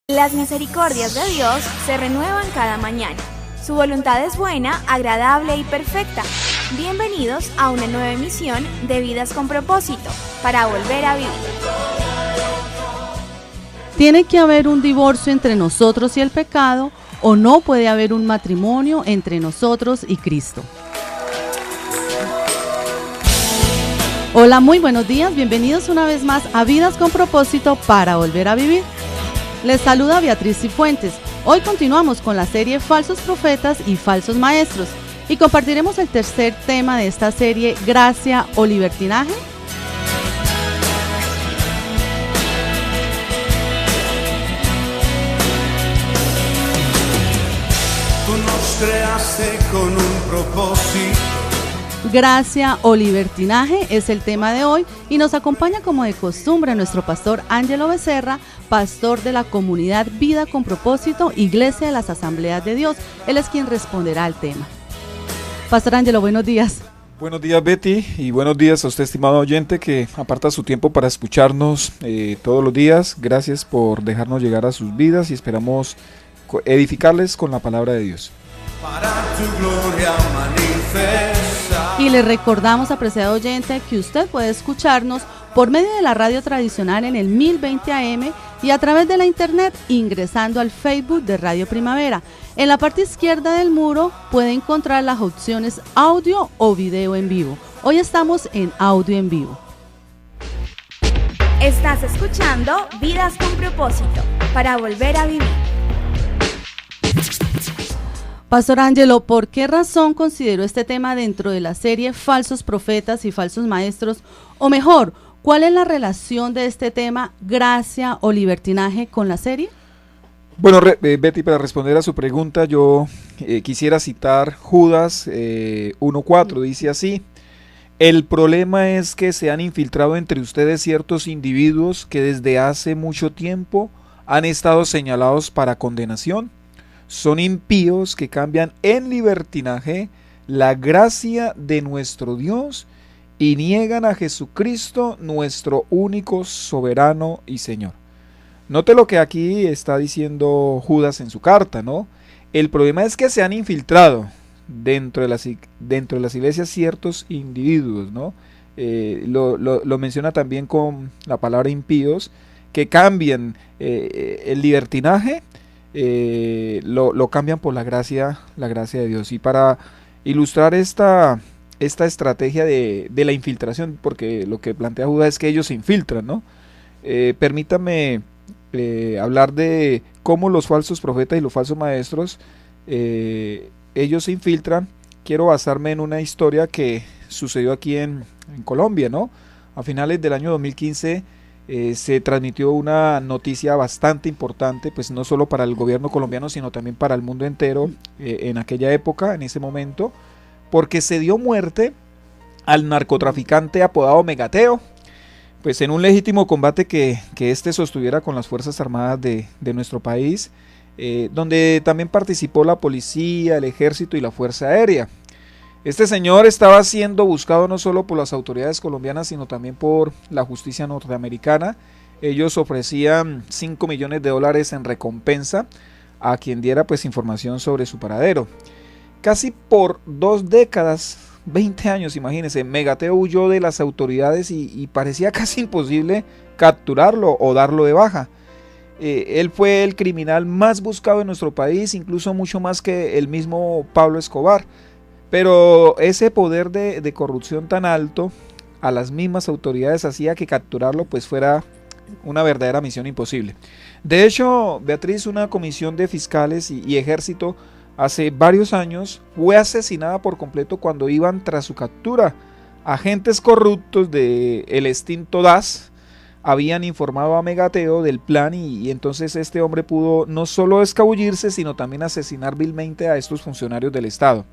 Las misericordias de Dios se renuevan cada mañana. Su voluntad es buena, agradable y perfecta. Bienvenidos a una nueva emisión de Vidas con Propósito, para volver a vivir. ¿Tiene que haber un divorcio entre nosotros y el pecado o no puede haber un matrimonio entre nosotros y Cristo? Hola, muy buenos días, bienvenidos una vez más a Vidas con Propósito para volver a vivir. Les saluda Beatriz Cifuentes. Hoy continuamos con la serie Falsos Profetas y Falsos Maestros y compartiremos el tercer tema de esta serie, Gracia o Libertinaje. Tú nos creaste con un propósito. Gracia o libertinaje es el tema de hoy y nos acompaña como de costumbre nuestro pastor Ángelo Becerra, pastor de la comunidad Vida con Propósito, Iglesia de las Asambleas de Dios. Él es quien responderá al tema. Pastor Ángelo, buenos días. Buenos días, Betty, y buenos días a usted, estimado oyente, que aparta su tiempo para escucharnos todos los días. Gracias por dejarnos llegar a sus vidas y esperamos edificarles con la palabra de Dios. Para tu gloria manifesta. Y le recordamos, apreciado oyente, que usted puede escucharnos por medio de la radio tradicional en el 1020 AM y a través de la internet ingresando al Facebook de Radio Primavera. En la parte izquierda del muro puede encontrar las opciones audio o video en vivo. Hoy estamos en audio en vivo. Estás escuchando Vidas con Propósito, para volver a vivir. Pastor Ángelo, ¿por qué razón consideró este tema dentro de la serie Falsos Profetas y Falsos Maestros? O mejor, ¿cuál es la relación de este tema, gracia o libertinaje, con la serie? Bueno, Betty, para responder a su pregunta, yo quisiera citar Judas 1:4, dice así: el problema es que se han infiltrado entre ustedes ciertos individuos que desde hace mucho tiempo han estado señalados para condenación. Son impíos que cambian en libertinaje la gracia de nuestro Dios y niegan a Jesucristo, nuestro único soberano y Señor. Note lo que aquí está diciendo Judas en su carta, ¿no? El problema es que se han infiltrado dentro de las iglesias ciertos individuos, ¿no? Lo menciona también con la palabra impíos, que cambian el libertinaje. Lo cambian por la gracia de Dios. Y para ilustrar esta estrategia de la infiltración, porque lo que plantea Judas es que ellos se infiltran, ¿no? Permítame hablar de cómo los falsos profetas y los falsos maestros ellos se infiltran. Quiero basarme en una historia que sucedió aquí en Colombia, ¿no? A finales del año 2015 se transmitió una noticia bastante importante, pues no solo para el gobierno colombiano, sino también para el mundo entero en aquella época, en ese momento, porque se dio muerte al narcotraficante apodado Megateo, pues en un legítimo combate que éste sostuviera con las Fuerzas Armadas de nuestro país, donde también participó la policía, el ejército y la Fuerza Aérea. Este señor estaba siendo buscado no solo por las autoridades colombianas, sino también por la justicia norteamericana. Ellos ofrecían $5 millones en recompensa a quien diera pues información sobre su paradero. Casi por 2 décadas, 20 años, imagínense, Megateo huyó de las autoridades y parecía casi imposible capturarlo o darlo de baja. Él fue el criminal más buscado en nuestro país, incluso mucho más que el mismo Pablo Escobar. Pero ese poder de corrupción tan alto a las mismas autoridades hacía que capturarlo pues fuera una verdadera misión imposible. De hecho, Beatriz, una comisión de fiscales y ejército hace varios años fue asesinada por completo cuando iban tras su captura. Agentes corruptos del extinto DAS habían informado a Megateo del plan y entonces este hombre pudo no solo escabullirse, sino también asesinar vilmente a estos funcionarios del Estado.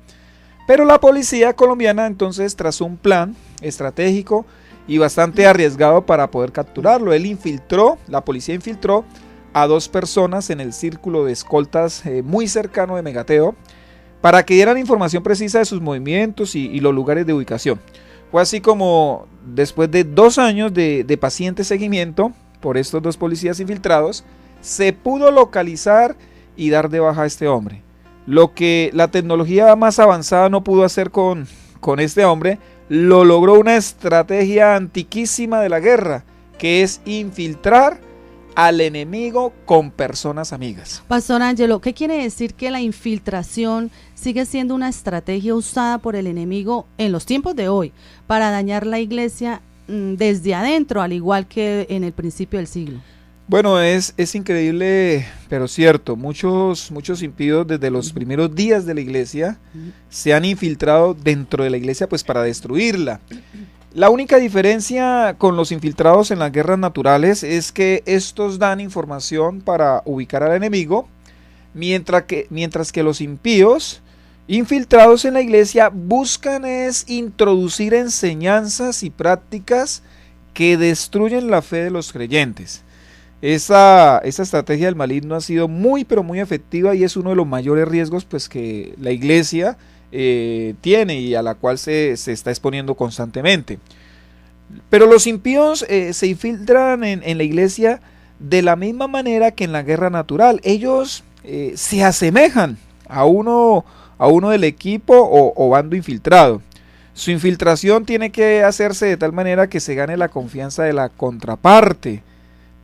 Pero la policía colombiana entonces trazó un plan estratégico y bastante arriesgado para poder capturarlo. La policía infiltró a 2 personas en el círculo de escoltas muy cercano de Megateo para que dieran información precisa de sus movimientos y los lugares de ubicación. Fue así como después de 2 años de paciente seguimiento por estos 2 policías infiltrados, se pudo localizar y dar de baja a este hombre. Lo que la tecnología más avanzada no pudo hacer con este hombre, lo logró una estrategia antiquísima de la guerra, que es infiltrar al enemigo con personas amigas. Pastor Ángelo, ¿qué quiere decir que la infiltración sigue siendo una estrategia usada por el enemigo en los tiempos de hoy para dañar la iglesia desde adentro, al igual que en el principio del siglo? Bueno, es increíble, pero cierto. Muchos impíos desde los primeros días de la iglesia se han infiltrado dentro de la iglesia pues para destruirla. La única diferencia con los infiltrados en las guerras naturales es que estos dan información para ubicar al enemigo, mientras que los impíos infiltrados en la iglesia buscan es introducir enseñanzas y prácticas que destruyen la fe de los creyentes. Esa estrategia del maligno ha sido muy pero muy efectiva y es uno de los mayores riesgos pues que la iglesia tiene y a la cual se está exponiendo constantemente. Pero los impíos se infiltran en la iglesia de la misma manera que en la guerra natural. Ellos se asemejan a uno del equipo o bando infiltrado. Su infiltración tiene que hacerse de tal manera que se gane la confianza de la contraparte.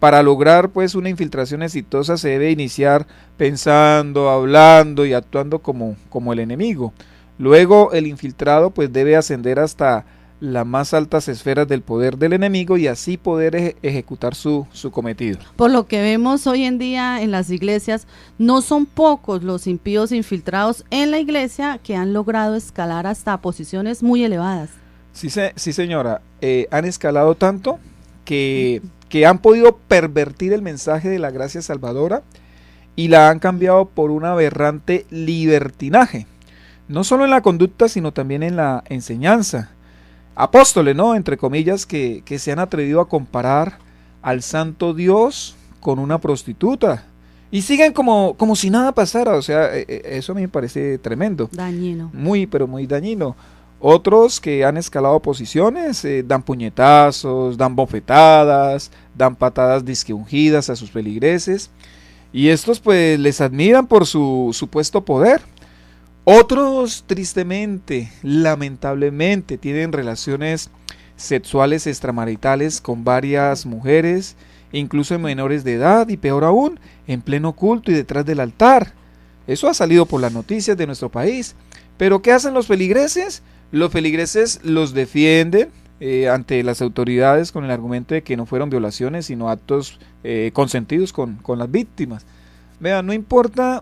Para lograr pues una infiltración exitosa se debe iniciar pensando, hablando y actuando como el enemigo. Luego el infiltrado pues debe ascender hasta las más altas esferas del poder del enemigo y así poder ejecutar su cometido. Por lo que vemos hoy en día en las iglesias, no son pocos los impíos infiltrados en la iglesia que han logrado escalar hasta posiciones muy elevadas. Sí señora, han escalado tanto que han podido pervertir el mensaje de la gracia salvadora y la han cambiado por un aberrante libertinaje, no solo en la conducta sino también en la enseñanza. Apóstoles, ¿no? Entre comillas, que se han atrevido a comparar al santo Dios con una prostituta y siguen como si nada pasara. O sea, eso a mí me parece tremendo. Dañino. Muy, pero muy dañino. Otros que han escalado posiciones dan puñetazos, dan bofetadas, dan patadas disque ungidas a sus feligreses y estos pues les admiran por su supuesto poder. Otros tristemente, lamentablemente, tienen relaciones sexuales extramaritales con varias mujeres, incluso en menores de edad y peor aún, en pleno culto y detrás del altar. Eso ha salido por las noticias de nuestro país. Pero ¿qué hacen los feligreses? Los feligreses los defienden ante las autoridades con el argumento de que no fueron violaciones, sino actos consentidos con las víctimas. Vean, no importa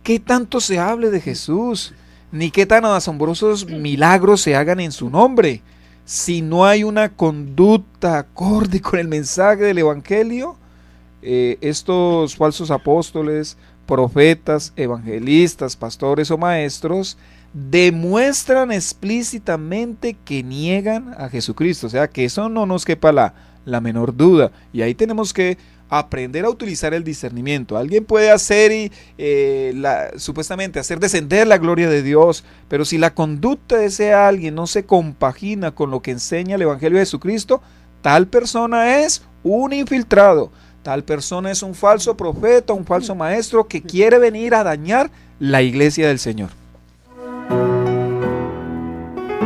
qué tanto se hable de Jesús, ni qué tan asombrosos milagros se hagan en su nombre, si no hay una conducta acorde con el mensaje del Evangelio, estos falsos apóstoles, profetas, evangelistas, pastores o maestros demuestran explícitamente que niegan a Jesucristo. O sea, que eso no nos quepa la menor duda. Y ahí tenemos que aprender a utilizar el discernimiento. Alguien puede hacer supuestamente hacer descender la gloria de Dios, pero si la conducta de ese alguien no se compagina con lo que enseña el Evangelio de Jesucristo, tal persona es un infiltrado. Tal persona es un falso profeta, un falso maestro que quiere venir a dañar la iglesia del Señor.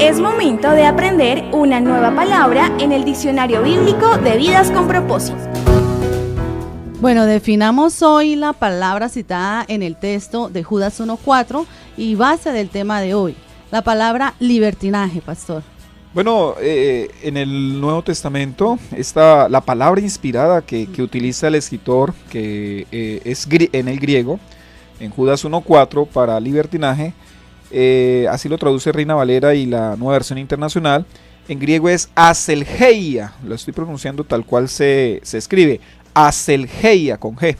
Es momento de aprender una nueva palabra en el diccionario bíblico de Vidas con Propósito. Bueno, definamos hoy la palabra citada en el texto de Judas 1:4 y base del tema de hoy, la palabra libertinaje, pastor. Bueno, en el Nuevo Testamento está la palabra inspirada que utiliza el escritor, que es en el griego, en Judas 1:4 para libertinaje, así lo traduce Reina Valera y la Nueva Versión Internacional. En griego es aselgeia, lo estoy pronunciando tal cual se escribe, aselgeia con G.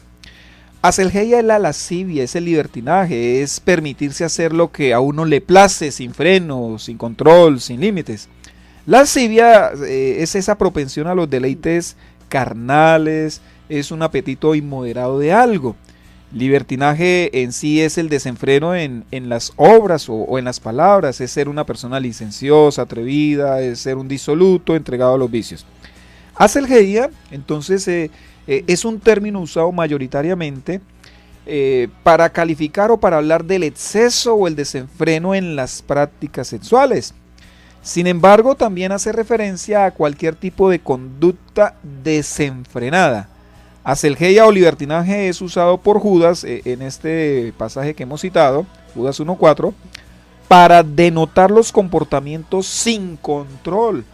Aselgeia es la lascivia, es el libertinaje, es permitirse hacer lo que a uno le place, sin freno, sin control, sin límites. Lascivia es esa propensión a los deleites carnales, es un apetito inmoderado de algo. Libertinaje en sí es el desenfreno en las obras o en las palabras, es ser una persona licenciosa, atrevida, es ser un disoluto, entregado a los vicios. Aselgeia, entonces, es un término usado mayoritariamente para calificar o para hablar del exceso o el desenfreno en las prácticas sexuales. Sin embargo, también hace referencia a cualquier tipo de conducta desenfrenada. Aselgeia o libertinaje es usado por Judas en este pasaje que hemos citado, Judas 1:4, para denotar los comportamientos sin control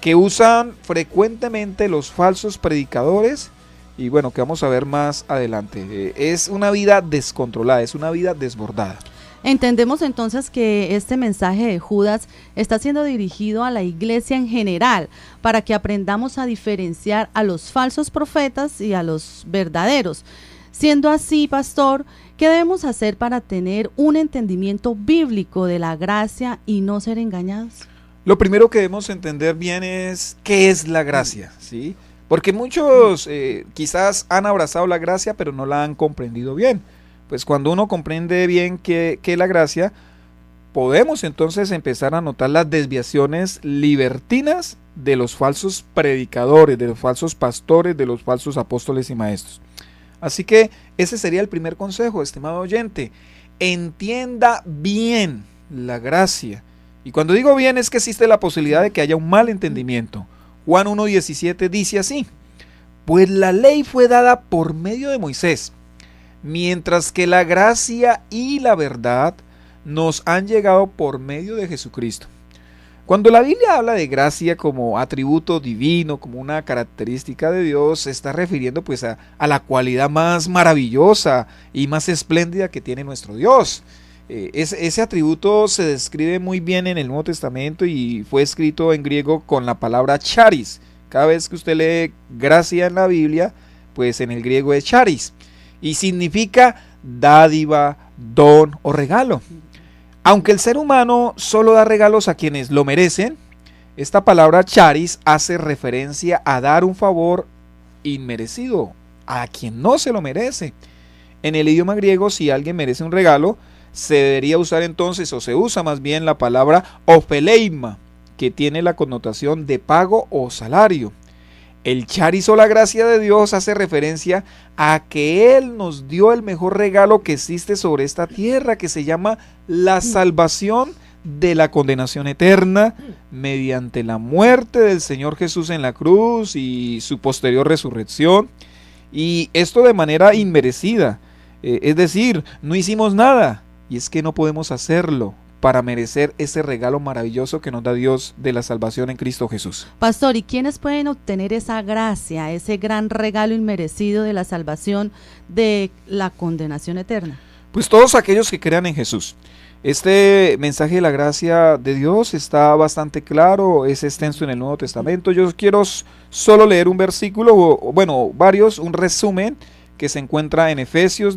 que usan frecuentemente los falsos predicadores y bueno, que vamos a ver más adelante. Es una vida descontrolada, es una vida desbordada. Entendemos entonces que este mensaje de Judas está siendo dirigido a la iglesia en general para que aprendamos a diferenciar a los falsos profetas y a los verdaderos. Siendo así, pastor, ¿qué debemos hacer para tener un entendimiento bíblico de la gracia y no ser engañados? Lo primero que debemos entender bien es qué es la gracia, ¿sí? Porque muchos quizás han abrazado la gracia pero no la han comprendido bien. Pues cuando uno comprende bien qué es la gracia, podemos entonces empezar a notar las desviaciones libertinas de los falsos predicadores, de los falsos pastores, de los falsos apóstoles y maestros. Así que ese sería el primer consejo, estimado oyente. Entienda bien la gracia. Y cuando digo bien es que existe la posibilidad de que haya un mal entendimiento. Juan 1:17 dice así: pues la ley fue dada por medio de Moisés, mientras que la gracia y la verdad nos han llegado por medio de Jesucristo. Cuando la Biblia habla de gracia como atributo divino, como una característica de Dios, se está refiriendo pues a la cualidad más maravillosa y más espléndida que tiene nuestro Dios. Ese atributo se describe muy bien en el Nuevo Testamento y fue escrito en griego con la palabra charis. Cada vez que usted lee gracia en la Biblia, pues en el griego es charis. Y significa dádiva, don o regalo. Aunque el ser humano solo da regalos a quienes lo merecen, esta palabra charis hace referencia a dar un favor inmerecido a quien no se lo merece. En el idioma griego, si alguien merece un regalo, se debería usar entonces, o se usa más bien la palabra opheleima, que tiene la connotación de pago o salario. El charis o la gracia de Dios hace referencia a que Él nos dio el mejor regalo que existe sobre esta tierra, que se llama la salvación de la condenación eterna mediante la muerte del Señor Jesús en la cruz y su posterior resurrección. Y esto de manera inmerecida, es decir, no hicimos nada, y es que no podemos hacerlo para merecer ese regalo maravilloso que nos da Dios de la salvación en Cristo Jesús. Pastor, ¿y quiénes pueden obtener esa gracia, ese gran regalo inmerecido de la salvación de la condenación eterna? Pues todos aquellos que crean en Jesús. Este mensaje de la gracia de Dios está bastante claro, es extenso en el Nuevo Testamento. Yo quiero solo leer un versículo, bueno, varios, un resumen que se encuentra en Efesios,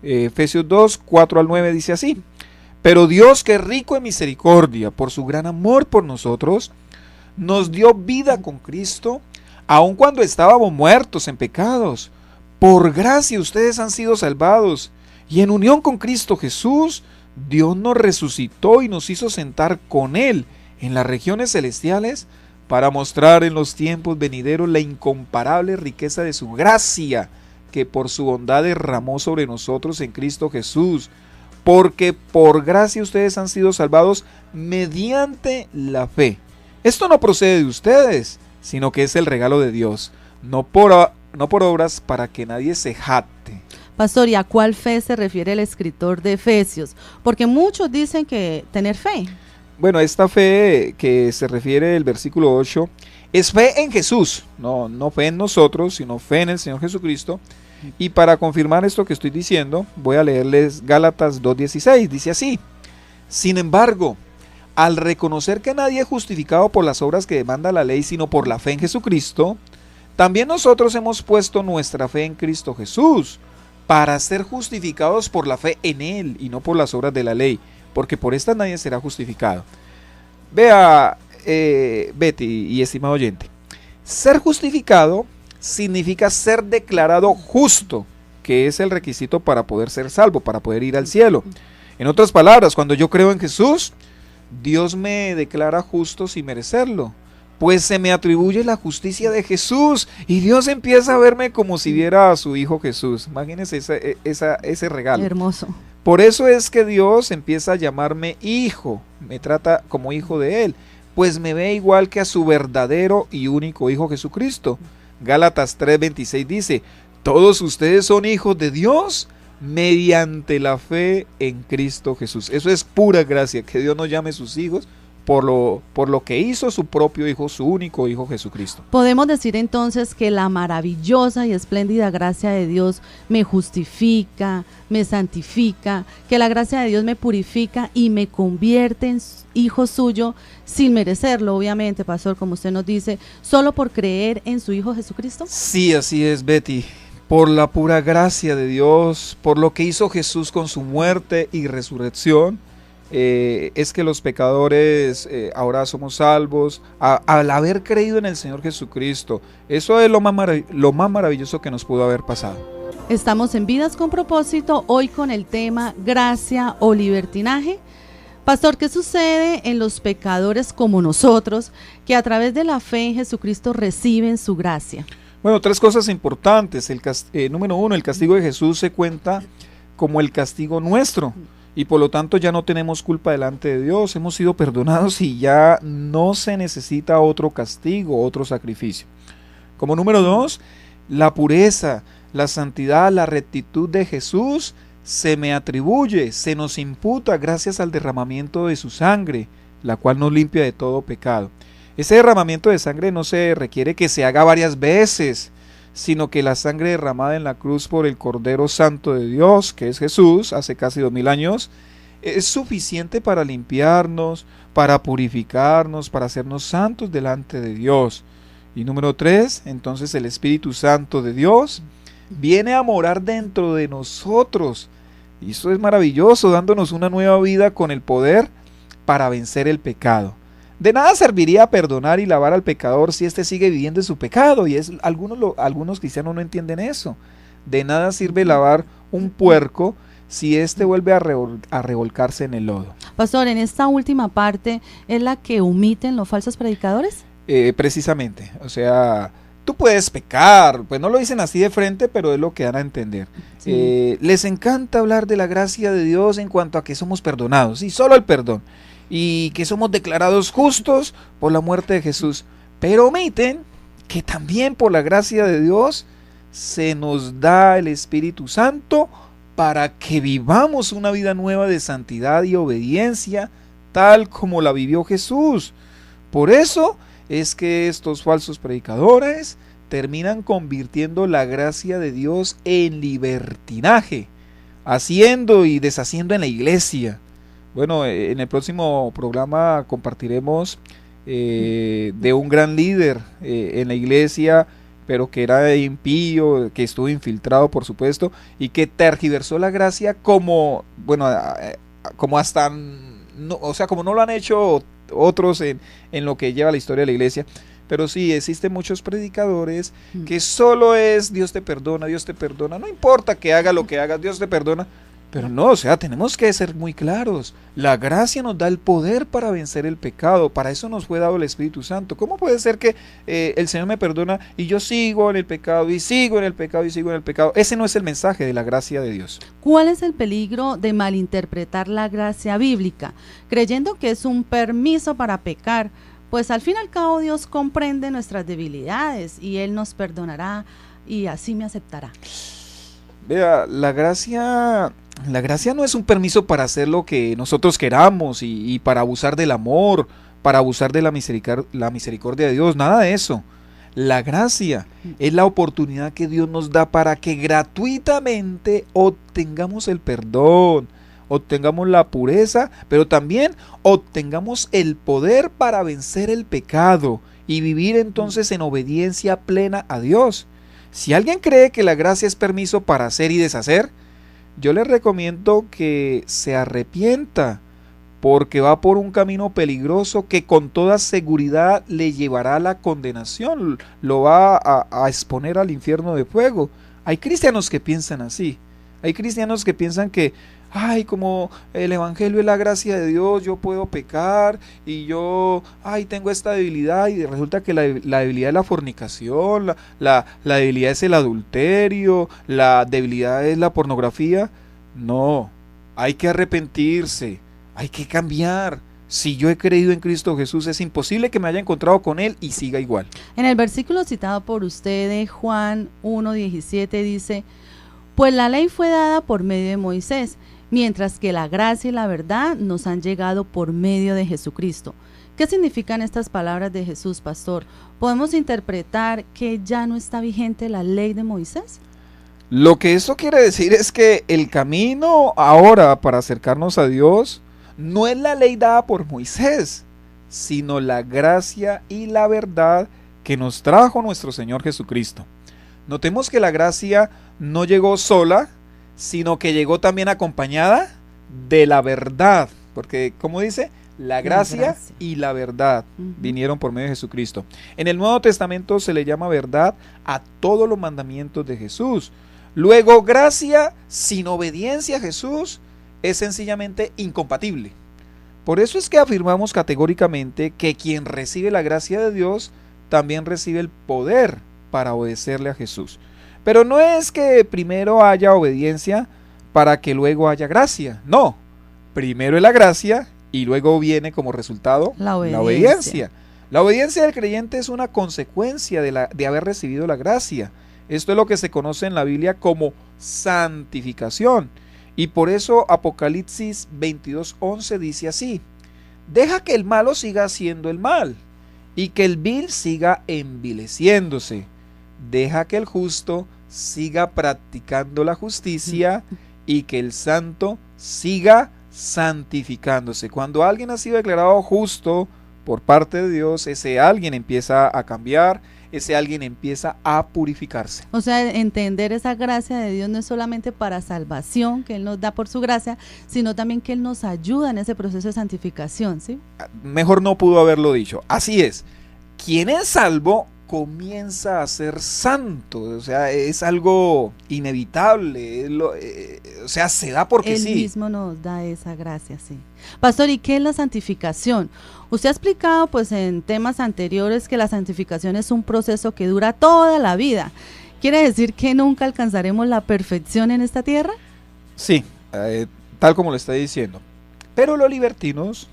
Efesios 2, 4 al 9, dice así: pero Dios, que es rico en misericordia, por su gran amor por nosotros, nos dio vida con Cristo, aun cuando estábamos muertos en pecados. Por gracia ustedes han sido salvados, y en unión con Cristo Jesús, Dios nos resucitó y nos hizo sentar con Él en las regiones celestiales para mostrar en los tiempos venideros la incomparable riqueza de su gracia, que por su bondad derramó sobre nosotros en Cristo Jesús. Porque por gracia ustedes han sido salvados mediante la fe. Esto no procede de ustedes, sino que es el regalo de Dios, no por obras, para que nadie se jacte. Pastor, ¿y a cuál fe se refiere el escritor de Efesios? Porque muchos dicen que tener fe. Bueno, esta fe que se refiere el versículo 8 es fe en Jesús, no fe en nosotros, sino fe en el Señor Jesucristo. Y para confirmar esto que estoy diciendo, voy a leerles Gálatas 2:16, dice así: sin embargo, al reconocer que nadie es justificado por las obras que demanda la ley, sino por la fe en Jesucristo, también nosotros hemos puesto nuestra fe en Cristo Jesús, para ser justificados por la fe en Él y no por las obras de la ley, porque por esta nadie será justificado. Vea, Betty y estimado oyente, ser justificado significa ser declarado justo, que es el requisito para poder ser salvo, para poder ir al cielo. En otras palabras, cuando yo creo en Jesús, Dios me declara justo sin merecerlo. pues se me atribuye la justicia de Jesús y Dios empieza a verme como si viera a su Hijo Jesús. Imagínense ese regalo. Hermoso. Por eso es que Dios empieza a llamarme hijo, me trata como hijo de Él, pues me ve igual que a su verdadero y único Hijo Jesucristo. Gálatas 3:26 dice, todos ustedes son hijos de Dios mediante la fe en Cristo Jesús. Eso es pura gracia, que Dios nos llame sus hijos por lo que hizo su propio Hijo, su único Hijo Jesucristo. Podemos decir entonces que la maravillosa y espléndida gracia de Dios me justifica, me santifica, que la gracia de Dios me purifica y me convierte en hijo suyo sin merecerlo, obviamente, pastor, como usted nos dice, solo por creer en su Hijo Jesucristo. Sí, así es, Betty. Por la pura gracia de Dios, por lo que hizo Jesús con su muerte y resurrección, es que los pecadores ahora somos salvos al haber creído en el Señor Jesucristo. Eso es lo más maravilloso que nos pudo haber pasado. Estamos en Vidas con Propósito, hoy con el tema gracia o libertinaje. Pastor, ¿qué sucede en los pecadores como nosotros que a través de la fe en Jesucristo reciben su gracia? Bueno, tres cosas importantes. Número uno, el castigo de Jesús se cuenta como el castigo nuestro. Y por lo tanto ya no tenemos culpa delante de Dios, hemos sido perdonados y ya no se necesita otro castigo, otro sacrificio. Como número dos, la pureza, la santidad, la rectitud de Jesús se me atribuye, se nos imputa gracias al derramamiento de su sangre, la cual nos limpia de todo pecado. Ese derramamiento de sangre no se requiere que se haga varias veces, sino que la sangre derramada en la cruz por el Cordero Santo de Dios, que es Jesús, hace casi 2000 años, es suficiente para limpiarnos, para purificarnos, para hacernos santos delante de Dios. Y número tres, entonces el Espíritu Santo de Dios viene a morar dentro de nosotros. Y eso es maravilloso, dándonos una nueva vida con el poder para vencer el pecado. De nada serviría perdonar y lavar al pecador si éste sigue viviendo en su pecado, y algunos cristianos no entienden eso. De nada sirve lavar un puerco si éste vuelve a revolcarse en el lodo. Pastor, en esta última parte, ¿es la que omiten los falsos predicadores? Precisamente, o sea, tú puedes pecar, pues no lo dicen así de frente, pero es lo que dan a entender. Sí. Les encanta hablar de la gracia de Dios en cuanto a que somos perdonados, y solo el perdón. Y que somos declarados justos por la muerte de Jesús, pero omiten que también por la gracia de Dios se nos da el Espíritu Santo para que vivamos una vida nueva de santidad y obediencia, tal como la vivió Jesús. Por eso es que estos falsos predicadores terminan convirtiendo la gracia de Dios en libertinaje, haciendo y deshaciendo en la iglesia. Bueno, en el próximo programa compartiremos de un gran líder en la iglesia, pero que era impío, que estuvo infiltrado, por supuesto, y que tergiversó la gracia como hasta, no, o sea, como no lo han hecho otros en lo que lleva la historia de la iglesia. Pero sí, existen muchos predicadores que solo es Dios te perdona, no importa que haga lo que haga, Dios te perdona. Pero no, o sea, tenemos que ser muy claros. La gracia nos da el poder para vencer el pecado. Para eso nos fue dado el Espíritu Santo. ¿Cómo puede ser que el Señor me perdona y yo sigo en el pecado y sigo en el pecado y sigo en el pecado? Ese no es el mensaje de la gracia de Dios. ¿Cuál es el peligro de malinterpretar la gracia bíblica, creyendo que es un permiso para pecar? Pues al fin y al cabo Dios comprende nuestras debilidades y Él nos perdonará y así me aceptará. Vea, la gracia no es un permiso para hacer lo que nosotros queramos y para abusar del amor, para abusar de la misericordia de Dios, nada de eso. La gracia es la oportunidad que Dios nos da para que gratuitamente obtengamos el perdón, obtengamos la pureza, pero también obtengamos el poder para vencer el pecado y vivir entonces en obediencia plena a Dios. Si alguien cree que la gracia es permiso para hacer y deshacer, yo les recomiendo que se arrepienta, porque va por un camino peligroso que con toda seguridad le llevará a la condenación, lo va a exponer al infierno de fuego. Hay cristianos que piensan así, hay cristianos que piensan que, ay, como el evangelio es la gracia de Dios, yo puedo pecar y yo, ay, tengo esta debilidad, y resulta que la debilidad es la fornicación, la debilidad es el adulterio, la debilidad es la pornografía. No, hay que arrepentirse, hay que cambiar. Si yo he creído en Cristo Jesús, es imposible que me haya encontrado con Él y siga igual. En el versículo citado por usted de Juan 1:17 dice: pues la ley fue dada por medio de Moisés, mientras que la gracia y la verdad nos han llegado por medio de Jesucristo. ¿Qué significan estas palabras de Jesús, pastor? ¿Podemos interpretar que ya no está vigente la ley de Moisés? Lo que esto quiere decir es que el camino ahora para acercarnos a Dios no es la ley dada por Moisés, sino la gracia y la verdad que nos trajo nuestro Señor Jesucristo. Notemos que la gracia no llegó sola, sino que llegó también acompañada de la verdad, porque como dice, la gracia y la verdad vinieron por medio de Jesucristo. En el Nuevo Testamento se le llama verdad a todos los mandamientos de Jesús. Luego, gracia sin obediencia a Jesús es sencillamente incompatible. Por eso es que afirmamos categóricamente que quien recibe la gracia de Dios también recibe el poder para obedecerle a Jesús. Pero no es que primero haya obediencia para que luego haya gracia. No, primero es la gracia y luego viene como resultado la obediencia. La obediencia del creyente es una consecuencia de haber recibido la gracia. Esto es lo que se conoce en la Biblia como santificación. Y por eso Apocalipsis 22:11 dice así: deja que el malo siga haciendo el mal y que el vil siga envileciéndose. Deja que el justo siga practicando la justicia y que el santo siga santificándose. Cuando alguien ha sido declarado justo por parte de Dios, ese alguien empieza a cambiar, ese alguien empieza a purificarse. O sea, entender esa gracia de Dios no es solamente para salvación, que Él nos da por su gracia, sino también que Él nos ayuda en ese proceso de santificación, ¿sí? Mejor no pudo haberlo dicho. Así es. Quien es salvo comienza a ser santo, o sea, es algo inevitable, o sea, se da porque sí. Él mismo nos da esa gracia, sí. Pastor, ¿y qué es la santificación? Usted ha explicado pues en temas anteriores que la santificación es un proceso que dura toda la vida. ¿Quiere decir que nunca alcanzaremos la perfección en esta tierra? Sí, tal como lo está diciendo. Pero los libertinos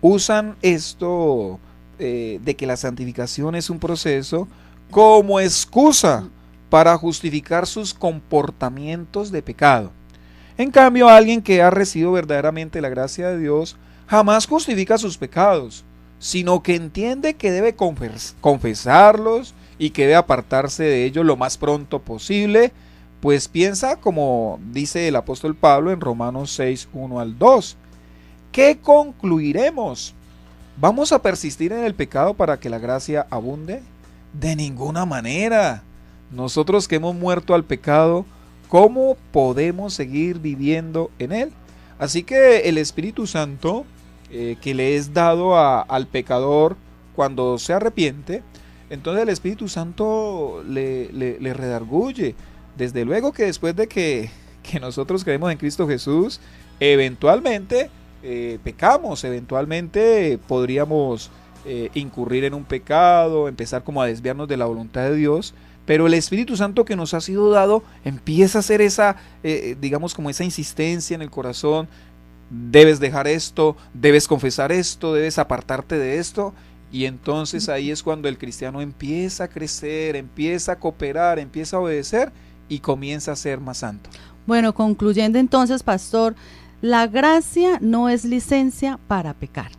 usan esto de que la santificación es un proceso como excusa para justificar sus comportamientos de pecado. En cambio, alguien que ha recibido verdaderamente la gracia de Dios jamás justifica sus pecados, sino que entiende que debe confesarlos y que debe apartarse de ellos lo más pronto posible, pues piensa como dice el apóstol Pablo en Romanos 6, 1 al 2. ¿Qué concluiremos? ¿Vamos a persistir en el pecado para que la gracia abunde? De ninguna manera. Nosotros que hemos muerto al pecado, ¿cómo podemos seguir viviendo en él? Así que el Espíritu Santo que le es dado al pecador cuando se arrepiente, entonces el Espíritu Santo le redarguye. Desde luego que después de que nosotros creemos en Cristo Jesús, eventualmente pecamos, eventualmente podríamos incurrir en un pecado, empezar como a desviarnos de la voluntad de Dios, pero el Espíritu Santo que nos ha sido dado empieza a hacer esa, digamos como esa insistencia en el corazón: debes dejar esto, debes confesar esto, debes apartarte de esto, y entonces ahí es cuando el cristiano empieza a crecer, empieza a cooperar, empieza a obedecer y comienza a ser más santo. Bueno, concluyendo entonces, pastor, la gracia no es licencia para pecar.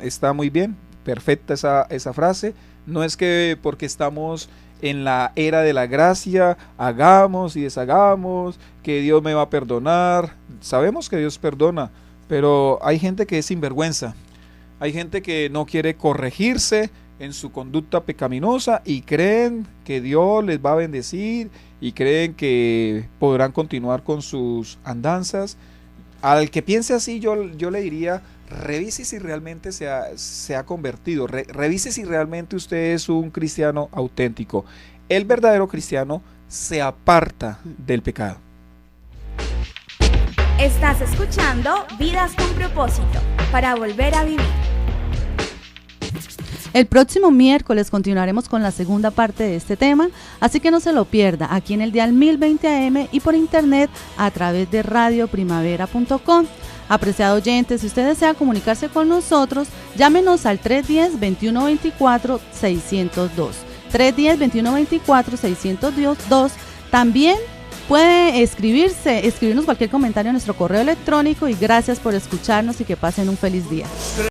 Está muy bien, perfecta esa frase. No es que porque estamos en la era de la gracia hagamos y deshagamos, que Dios me va a perdonar. Sabemos que Dios perdona, pero hay gente que es sinvergüenza. Hay gente que no quiere corregirse en su conducta pecaminosa y creen que Dios les va a bendecir y creen que podrán continuar con sus andanzas. Al que piense así, yo le diría: revise si realmente se ha convertido, revise si realmente usted es un cristiano auténtico. El verdadero cristiano se aparta del pecado. Estás escuchando Vidas con Propósito, para volver a vivir. El próximo miércoles continuaremos con la segunda parte de este tema, así que no se lo pierda aquí en el dial 1020 AM y por internet a través de radioprimavera.com. Apreciado oyente, si usted desea comunicarse con nosotros, llámenos al 310-2124-602. 310-2124-602. También puede escribirnos cualquier comentario a nuestro correo electrónico y gracias por escucharnos y que pasen un feliz día.